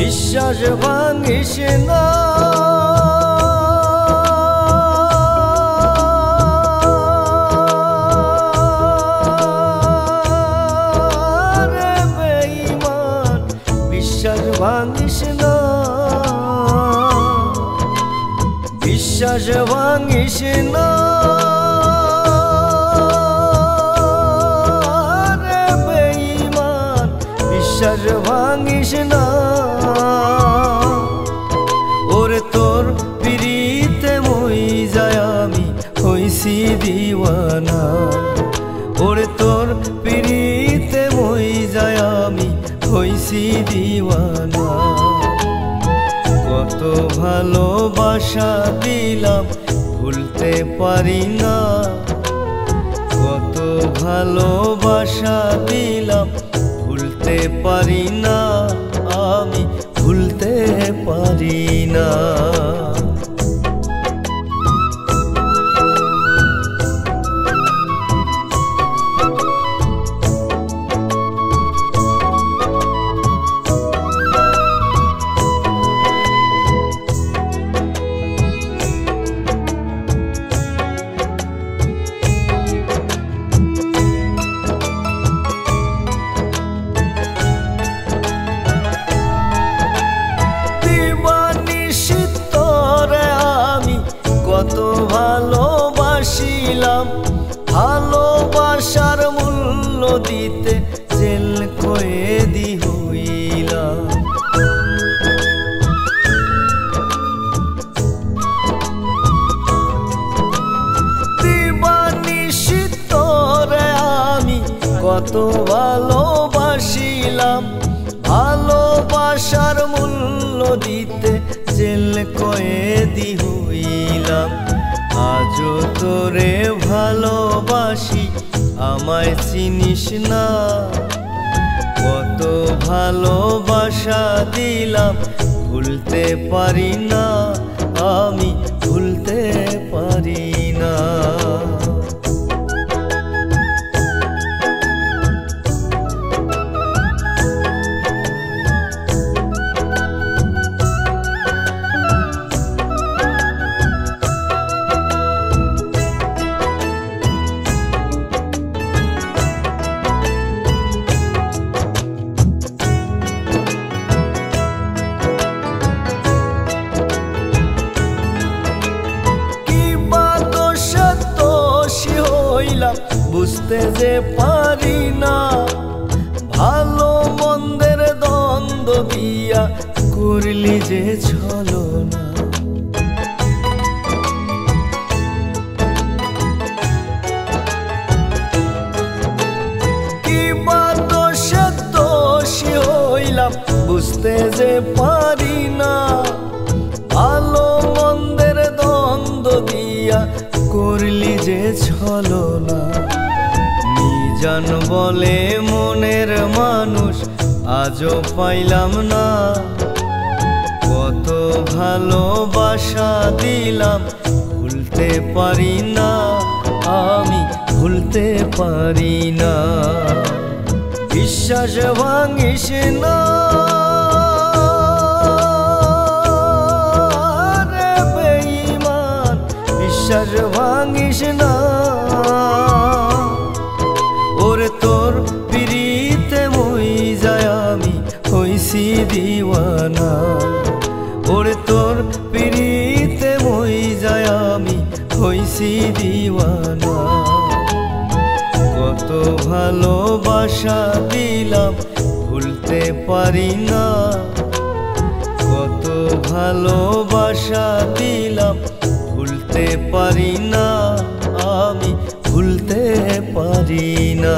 বিশ্বাস ভাঙিস না রে বেঈমান, বিশ্বাস ভাঙিস না, বিশ্বাস ভাঙিস না রে বেঈমান, বিশ্বাস ভাঙিস না। ওরে তোর পিরিতে মই যায় আমি হইছি দিওয়ানা, ওরে তোর পিরিতে মই যায় আমি হইছি দিওয়ানা। কত ভালোবাসা দিলাম ভুলতে পারি না, কত ভালোবাসা দিলাম ভুলতে পারি না, আমি ভুলতে পারি না। কত ভালোবাসিলাম, ভালোবাসার মূল্য দিতে জেল কয়েদি হইলাম। দিবানিশি তোরে আমি কত ভালোবাসিলাম, ভালোবাসার মূল্য দিতে জেল কয়েদি হইলাম। আজও তোরে ভালোবাসি আমায় চিনিস না, কত ভালোবাসা দিলাম ভুলতে পারি না, আমি ভুলতে পারি না। বুঝতে যে পারি না, ভালো মন্দের দ্বন্দ্ব দিয়া করলি যে ছলনা। কিবা দোষে দোষী হইলাম বুঝতে যে পারি না, ভালো মন্দের দ্বন্দ্ব দিয়া করলি যে ছলনা। নিজান বলে মনের মানুষ আজও পাইলাম না, কত ভালোবাসা দিলাম ভুলতে পারি না, আমি ভুলতে পারি না। বিশ্বাস ভাঙিস না রে বেঈমান, বিশ্বাস ভাঙিস না। ওরে তোর পিরিতে মই যায় আমি হইছি দিওয়ানা, ওরে তোর পিরিতে মই যায় আমি হইছি দিওয়ানা। কত ভালোবাসা দিলাম ভুলতে পারি না, কত ভালোবাসা দিলাম ভুলতে পারি না, আমি ভুলতে পারি না।